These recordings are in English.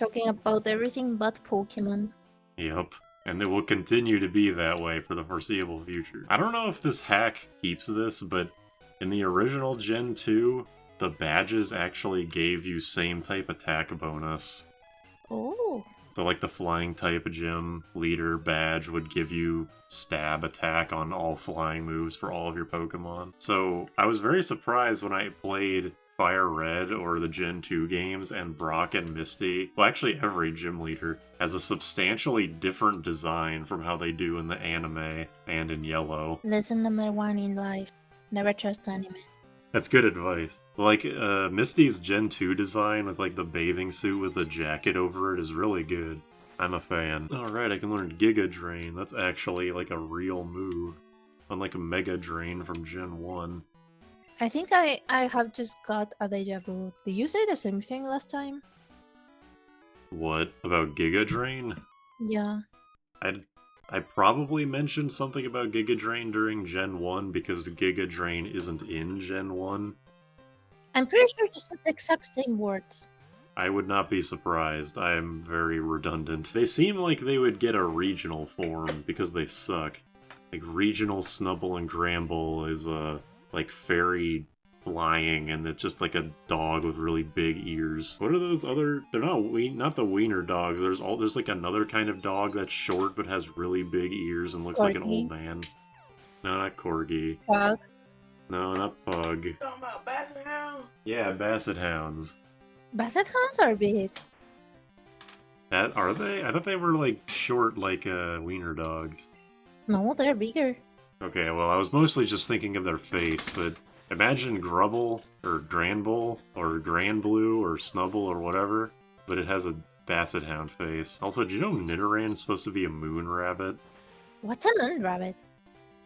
talking about everything but Pokemon. Yep. And it will continue to be that way for the foreseeable future. I don't know if this hack keeps this, but in the original Gen 2, the badges actually gave you same type attack bonus. Oh. So like the flying type gym leader badge would give you stab attack on all flying moves for all of your Pokemon. So I was very surprised when I played Fire Red or the Gen 2 games and Brock and Misty, well actually every gym leader, has a substantially different design from how they do in the anime and in Yellow. Lesson number 1 in life. Never trust anime. That's good advice. Like, Misty's Gen 2 design with, like, the bathing suit with the jacket over it is really good. I'm a fan. Alright, I can learn Giga Drain. That's actually, like, a real move. Unlike a Mega Drain from Gen 1. I think I have just got a deja vu. Did you say the same thing last time? What? About Giga Drain? Yeah. I probably mentioned something about Giga Drain during Gen 1 because Giga Drain isn't in Gen 1. I'm pretty sure you said the exact same words. I would not be surprised. I am very redundant. They seem like they would get a regional form because they suck. Like, regional Snubble and Gramble is like fairy flying, and it's just like a dog with really big ears. What are those other? They're not the wiener dogs. There's like another kind of dog that's short but has really big ears and looks like an old man. No, not corgi. Pug. No, not pug. Talking about Basset Hound? Yeah, basset hounds. Basset hounds are big. That are they? I thought they were like short, like wiener dogs. No, they're bigger. Okay, well, I was mostly just thinking of their face, but imagine Grubble, or Granbull, or Granblue, or Snubble, or whatever, but it has a Basset Hound face. Also, do you know Nidoran's supposed to be a moon rabbit? What's a moon rabbit?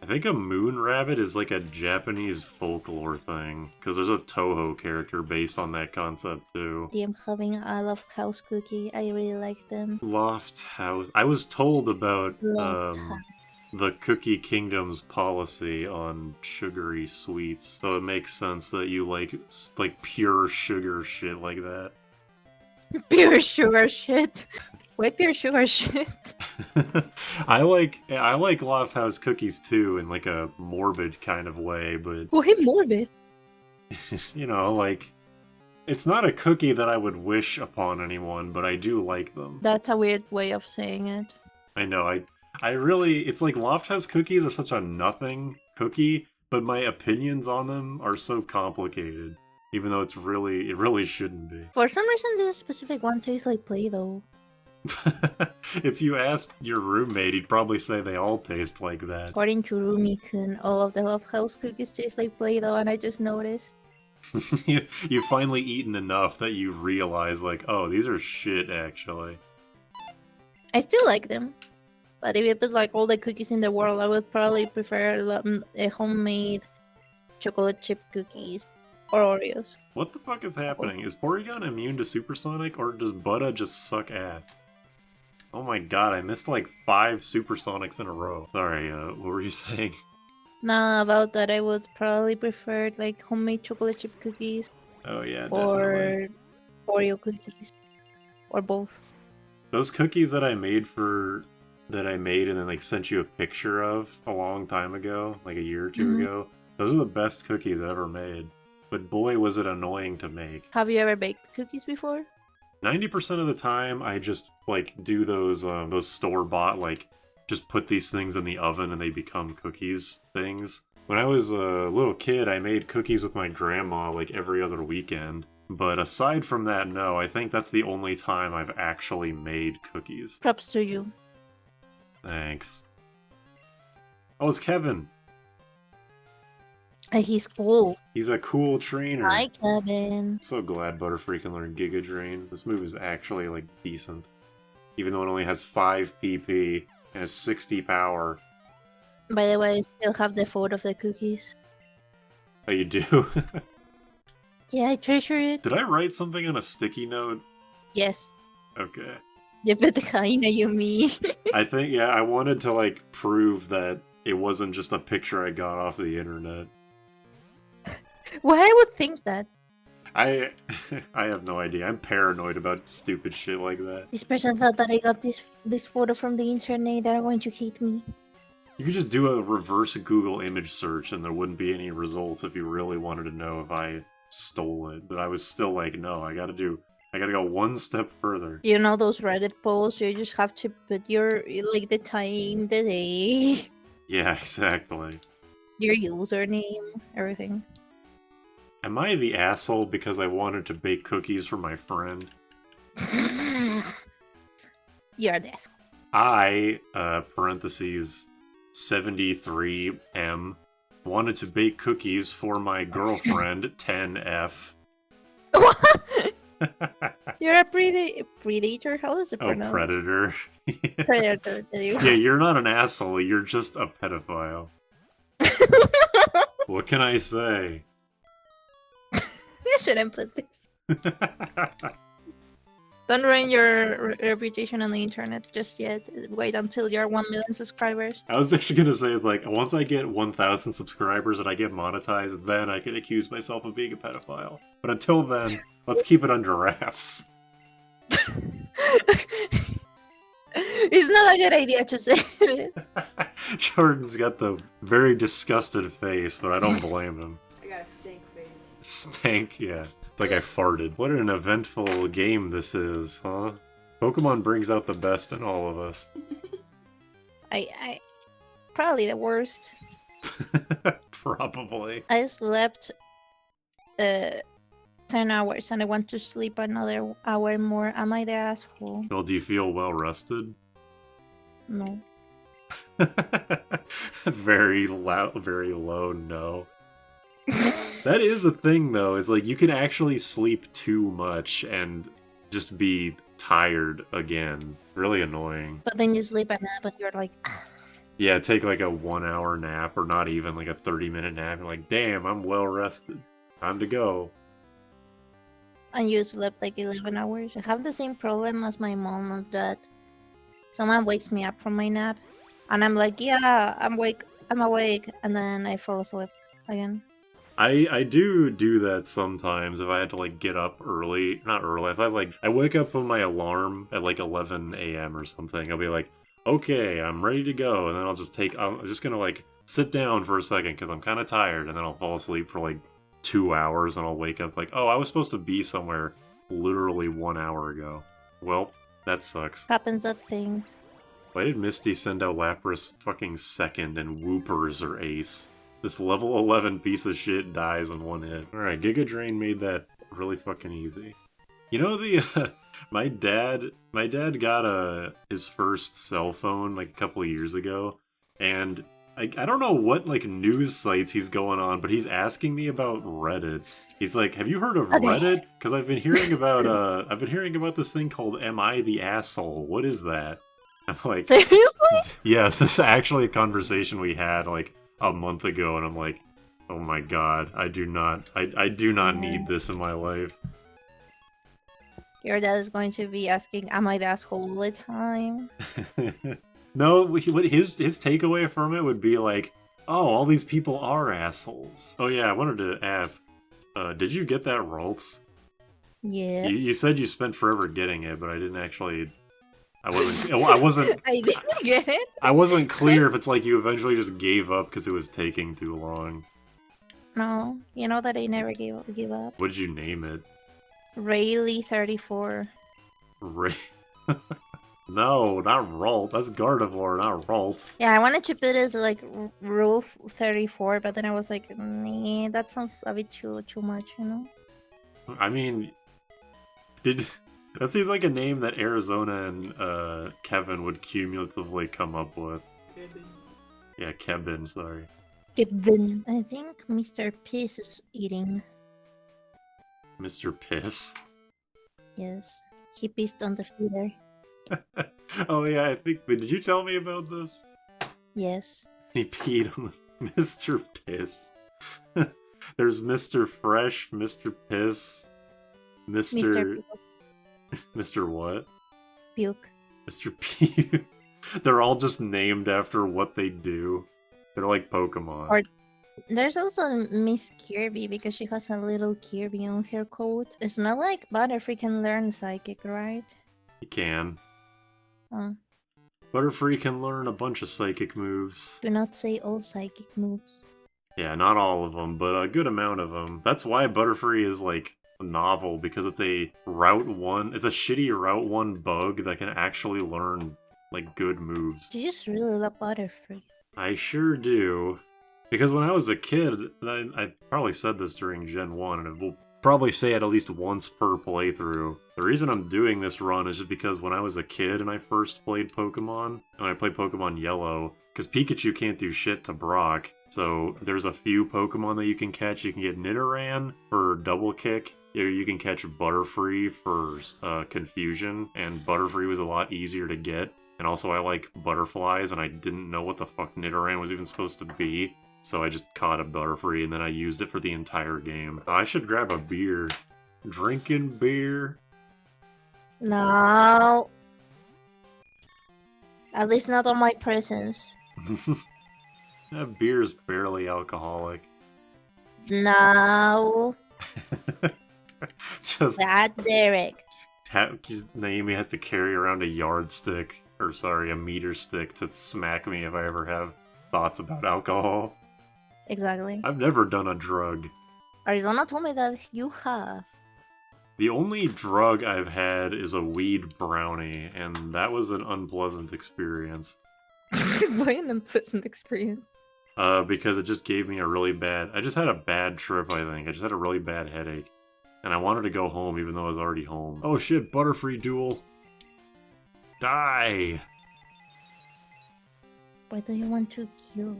I think a moon rabbit is like a Japanese folklore thing, because there's a Toho character based on that concept, too. I'm having a Lofthouse cookie. I really like them. Lofthouse. I was told about, Lofthouse. the Cookie Kingdom's policy on sugary sweets, so it makes sense that you like pure sugar shit like that. Pure sugar shit. What pure sugar shit? I like Lofthouse cookies too, in like a morbid kind of way, but Why morbid? you know, like, it's not a cookie that I would wish upon anyone, but I do like them. That's a weird way of saying it. I know, I really, it's like Lofthouse cookies are such a nothing cookie, but my opinions on them are so complicated, even though it really shouldn't be. For some reason, this specific one tastes like Play-Doh. If you asked your roommate, he'd probably say they all taste like that. According to Rumi-kun, all of the Lofthouse cookies taste like Play-Doh, and I just noticed. You've finally eaten enough that you realize, like, oh, these are shit, actually. I still like them. But if it was like all the cookies in the world, I would probably prefer a homemade chocolate chip cookies or Oreos. What the fuck is happening? Is Porygon immune to Supersonic, or does Butta just suck ass? Oh my god, I missed like 5 Supersonics in a row. Sorry, what were you saying? Nah, about that, I would probably prefer like homemade chocolate chip cookies Oh yeah, or definitely. Oreo cookies. Or both. Those cookies that I made and then like sent you a picture of a long time ago, like a year or 2 ago, those are the best cookies I ever made. But boy, was it annoying to make. Have you ever baked cookies before? 90% of the time, I just like do those store-bought, like, just put these things in the oven and they become cookies things. When I was a little kid, I made cookies with my grandma like every other weekend. But aside from that, no, I think that's the only time I've actually made cookies. Props to you. Thanks. Oh, it's Kevin. He's cool. He's a cool trainer. Hi, Kevin. So glad Butterfree can learn Giga Drain. This move is actually, like, decent. Even though it only has 5 PP and has 60 power. By the way, I still have the photo of the cookies. Oh, you do? Yeah, I treasure it. Did I write something on a sticky note? Yes. Okay. Yeah, but kinda you me. I think, yeah, I wanted to, like, prove that it wasn't just a picture I got off the internet. Why I would think that? I I have no idea. I'm paranoid about stupid shit like that. This person thought that I got this photo from the internet. They're going to hate me. You could just do a reverse Google image search and there wouldn't be any results if you really wanted to know if I stole it. But I was still like, no, I gotta go one step further. You know those Reddit posts? You just have to put your like the time, the day, Yeah, exactly. your username, everything. Am I the asshole because I wanted to bake cookies for my friend? You're the asshole. I, parentheses, 73M, wanted to bake cookies for my girlfriend, 10F. What? You're a predator? How is it Oh, pronounced? predator. Predator. Yeah, you're not an asshole, you're just a pedophile. What can I say? I shouldn't put this. Don't ruin your reputation on the internet just yet. Wait until you're 1 million subscribers. I was actually gonna say, like, once I get 1,000 subscribers and I get monetized, then I can accuse myself of being a pedophile. But until then, let's keep it under wraps. It's not a good idea to say it. Jordan's got the very disgusted face, but I don't blame him. I got a stink face. Stank, yeah. It's like I farted. What an eventful game this is, huh? Pokemon brings out the best in all of us. I probably the worst. Probably. I slept 10 hours and I want to sleep another hour more. Am I the asshole? Well, do you feel well rested? No. Very loud, very low no. That is a thing, though. Is like you can actually sleep too much and just be tired again. Really annoying. But then you sleep a nap and you're like, Yeah, take like a 1 hour nap or not even like a 30-minute nap. You're like, damn, I'm well rested. Time to go. and you slept like 11 hours. I have the same problem as my mom of that. Someone wakes me up from my nap and I'm like, yeah, I'm awake, and then I fall asleep again. I do that sometimes if I had to like get up early. Not early. If I wake up with my alarm at like 11 a.m. or something, I'll be like, okay, I'm ready to go, and then I'm just gonna like sit down for a second because I'm kind of tired, and then I'll fall asleep for like 2 hours, and I'll wake up like, oh, I was supposed to be somewhere literally 1 hour ago. Well, that sucks. Happens at things. Why did Misty send out Lapras fucking second and Whoopers or ace? This level 11 piece of shit dies in one hit. Alright, Giga Drain made that really fucking easy. You know my dad got his first cell phone like a couple of years ago, and I don't know what like news sites he's going on, but he's asking me about Reddit. He's like, "Have you heard of Reddit? Because I've been hearing about this thing called Am I the Asshole? What is that?" I'm like, Seriously? yes, this is actually a conversation we had like a month ago, and I'm like, oh my god, I do not need this in my life. Your dad is going to be asking, am I the asshole all the time? No, what his takeaway from it would be like, oh, all these people are assholes. Oh yeah, I wanted to ask, did you get that Ralts? Yeah. You said you spent forever getting it, but I didn't actually. I wasn't. I didn't get it. I wasn't clear if it's like you eventually just gave up because it was taking too long. No, you know that I never give up. What did you name it? Rayleigh 34. Ray. No, not Ralt. That's Gardevoir, not Ralts. Yeah, I wanted to put it like Rule 34, but then I was like, nah, that sounds a bit too much, you know? I mean, that seems like a name that Arizona and Kevin would cumulatively come up with. Kevin. Yeah, Kevin, sorry. Gibbon. I think Mr. Piss is eating. Mr. Piss. Yes. He pissed on the feeder. Oh yeah, I think. Did you tell me about this? Yes. He peed on Mr. Piss. There's Mr. Fresh, Mr. Piss, Mr. Mr. what? Puke. Mr. Puke. They're all just named after what they do. They're like Pokemon. Or There's also Miss Kirby because she has a little Kirby on her coat. It's not like Butterfree can learn Psychic, right? You can. Uh, Butterfree can learn a bunch of psychic moves. do not say all psychic moves. Yeah, not all of them, but a good amount of them. That's why Butterfree is like novel, because it's a Route 1. It's a shitty Route 1 bug that can actually learn like good moves. You just really love Butterfree. I sure do. Because when I was a kid, I probably said this during Gen 1, and I will probably say it at least once per playthrough. The reason I'm doing this run is just because when I was a kid and I first played Pokemon, and I played Pokemon Yellow, because Pikachu can't do shit to Brock, so there's a few Pokemon that you can catch. You can get Nidoran for Double Kick, or you can catch Butterfree for Confusion, and Butterfree was a lot easier to get. And also I like butterflies, and I didn't know what the fuck Nidoran was even supposed to be. So I just caught a Butterfree, and then I used it for the entire game. I should grab a beer. Drinking beer. No. At least not on my presence. That beer's barely alcoholic. No. Just That Derek. Naomi has to carry around a yardstick, or sorry, a meter stick to smack me if I ever have thoughts about alcohol. Exactly. I've never done a drug. Arizona told me that you have. The only drug I've had is a weed brownie, and that was an unpleasant experience. Why an unpleasant experience? Because it just gave me a really bad... I just had a bad trip, I think. I just had a really bad headache. And I wanted to go home even though I was already home. Oh shit, Butterfree duel. Die! Why do you want to kill?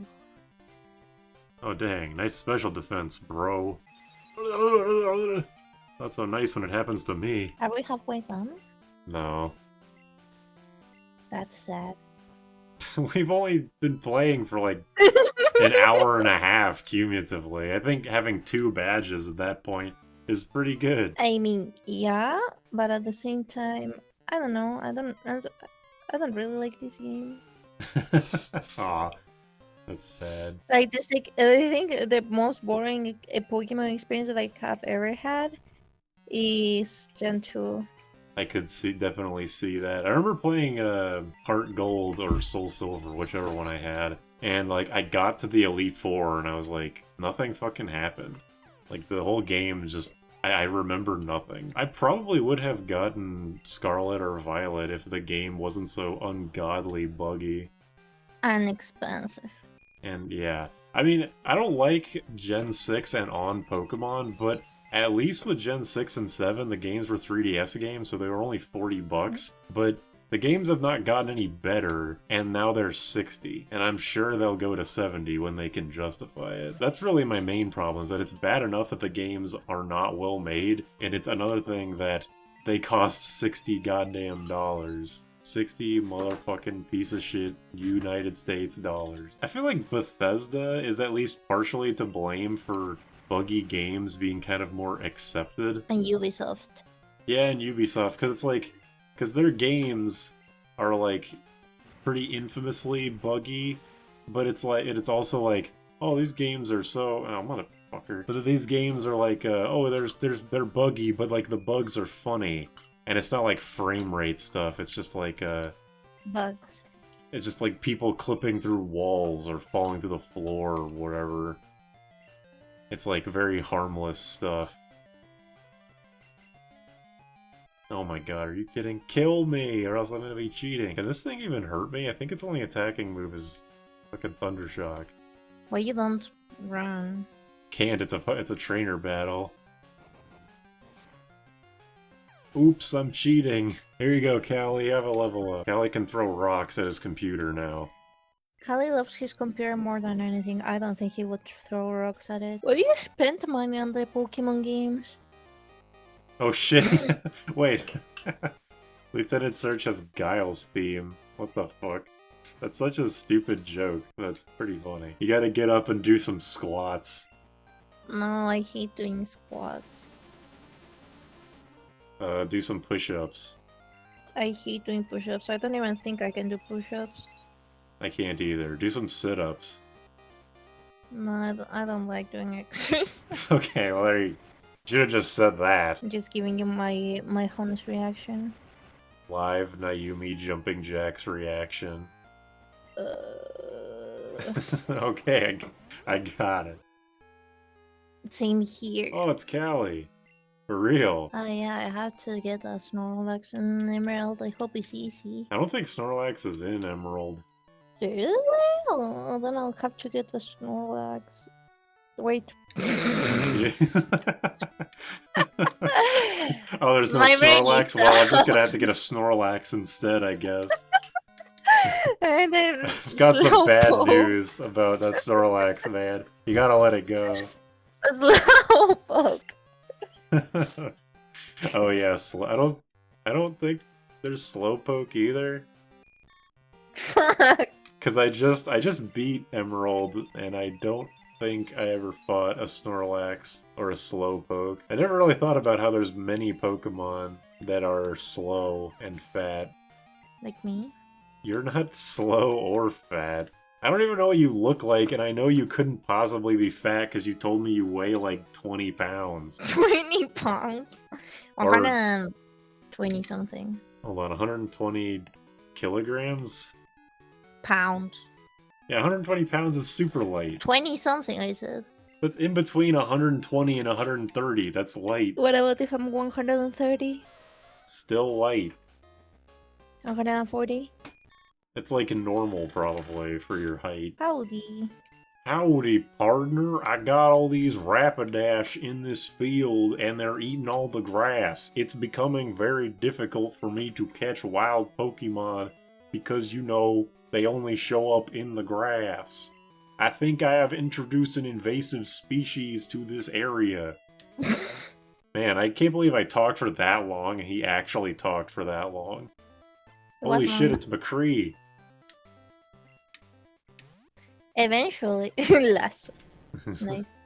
Oh dang, nice special defense, bro. Not so nice when it happens to me. Are we halfway done? No. That's sad. We've only been playing for like an hour and a half cumulatively. I think having 2 badges at that point is pretty good. I mean, yeah, but at the same time, I don't know. I don't really like this game. Aw, that's sad. Like this, like I think the most boring Pokemon experience that I have ever had is Gen 2. I could definitely see that. I remember playing Heart Gold or Soul Silver, whichever one I had, and like I got to the Elite Four and I was like, nothing fucking happened. Like the whole game just, I remember nothing. I probably would have gotten Scarlet or Violet if the game wasn't so ungodly buggy. And expensive. And yeah, I mean, I don't like Gen 6 and on Pokemon, but at least with Gen 6 and 7, the games were 3DS games, so they were only $40. But the games have not gotten any better, and now they're 60. And I'm sure they'll go to 70 when they can justify it. That's really my main problem, is that it's bad enough that the games are not well made, and it's another thing that they cost 60 goddamn dollars. 60 motherfucking piece of shit United States dollars. I feel like Bethesda is at least partially to blame for buggy games being kind of more accepted. And Ubisoft. Yeah, and Ubisoft, because it's like, because their games are like pretty infamously buggy, but it's like, it's also like, oh, these games are so, oh, motherfucker. But these games are like, oh, they're buggy, but like the bugs are funny. And it's not like frame rate stuff, it's just like, Bugs. it's just like people clipping through walls or falling through the floor or whatever. It's like very harmless stuff. Oh my god, are you kidding? Kill me, or else I'm gonna be cheating. Can this thing even hurt me? I think its only attacking move is fucking Thundershock. Why you don't run? Can't, it's a trainer battle. Oops, I'm cheating. Here you go, Callie, have a level up. Callie can throw rocks at his computer now. Callie loves his computer more than anything. I don't think he would throw rocks at it. Will you spend money on the Pokemon games? Oh shit. Wait. Lieutenant Search has Guile's theme. What the fuck? That's such a stupid joke. That's pretty funny. You gotta get up and do some squats. No, I hate doing squats. Do some push-ups. I hate doing push-ups. I don't even think I can do push-ups. I can't either. Do some sit-ups. No, I don't like doing extras. Okay, well there you should have just said that. I'm just giving you my honest reaction. Live Naomi jumping jacks reaction. Okay, I got it. Same here. Oh, it's Callie. For real. Oh yeah, I have to get a Snorlax and Emerald. I hope it's easy. I don't think Snorlax is in Emerald. Really? Oh, then I'll have to get the Snorlax. Wait. Yeah. Oh, there's no My brain is Snorlax? Well, I'm just gonna have to get a Snorlax instead, I guess. And then I've got some bad Slowpoke. news about that Snorlax, man. You gotta let it go. A Slowpoke. Oh yeah, I don't think there's Slowpoke either. Fuck. Cause I just beat Emerald and I don't think I ever fought a Snorlax or a Slowpoke. I never really thought about how there's many Pokemon that are slow and fat. Like me? You're not slow or fat. I don't even know what you look like, and I know you couldn't possibly be fat because you told me you weigh like 20 pounds. 20 pounds. Or- 120 something. Hold on, 120 kilograms? Pounds. Yeah, 120 pounds is super light. 20 something, I said. That's in between 120 and 130. That's light. What about if I'm 130? Still light. 140? It's like normal, probably, for your height. Howdy. Howdy, partner. I got all these Rapidash in this field, and they're eating all the grass. It's becoming very difficult for me to catch wild Pokemon because, you know, they only show up in the grass. I think I have introduced an invasive species to this area. Man, I can't believe I talked for that long, and he actually talked for that long. Holy shit, it's McCree. Eventually. Last one. Nice.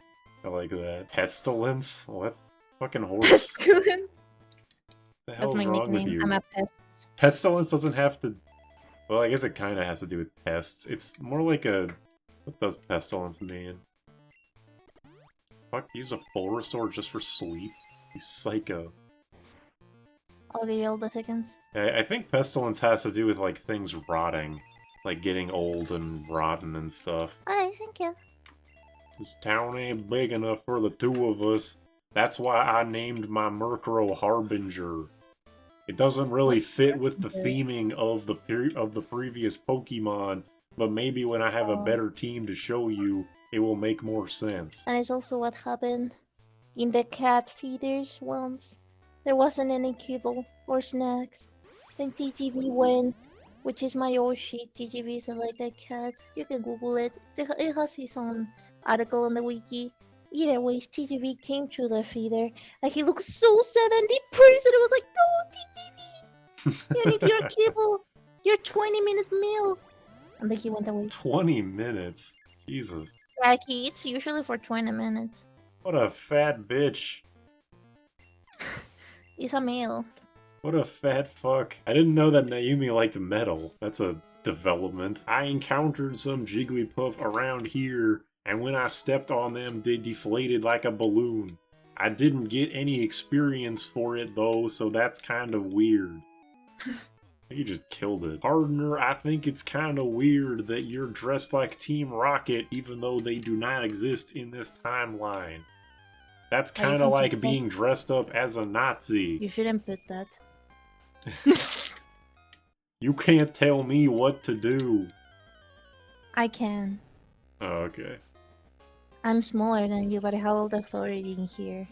I like that. Pestilence? What? Fucking horse. Pestilence. The That's hell's my wrong with nickname. you? I'm a pest. Pestilence doesn't have to... Well, I guess it kind of has to do with pests. It's more like a... What does Pestilence mean? Fuck, use a full restore just for sleep? You psycho. I'll give you all the seconds. I think Pestilence has to do with, like, things rotting. Like, getting old and rotten and stuff. I thank you. This town ain't big enough for the two of us. That's why I named my Murkrow Harbinger. It doesn't really fit with the theming of the previous Pokemon, but maybe when I have a better team to show you, it will make more sense. And it's also what happened in the cat feeders once. There wasn't any kibble or snacks. Then TGV went, which is my old shit. TGV is like a cat. You can Google it. It has its own article on the wiki. Either ways, TGV came to the feeder, and he looked so sad and depressed, and it was like, no, TGV! You need your kibble! Your 20-minute meal! And then he went away. 20 minutes? Jesus. Like, he eats usually for 20 minutes. What a fat bitch. It's a meal. What a fat fuck. I didn't know that Naomi liked metal. That's a development. I encountered some Jigglypuff around here, and when I stepped on them, they deflated like a balloon. I didn't get any experience for it though, so that's kind of weird. You just killed it. Partner, I think it's kind of weird that you're dressed like Team Rocket even though they do not exist in this timeline. That's kind of like being dressed up as a Nazi. You shouldn't put that. You can't tell me what to do. I can. Oh, okay. I'm smaller than you, but I have all the authority in here.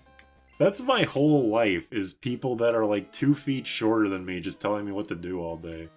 That's my whole life, is people that are like 2 feet shorter than me just telling me what to do all day.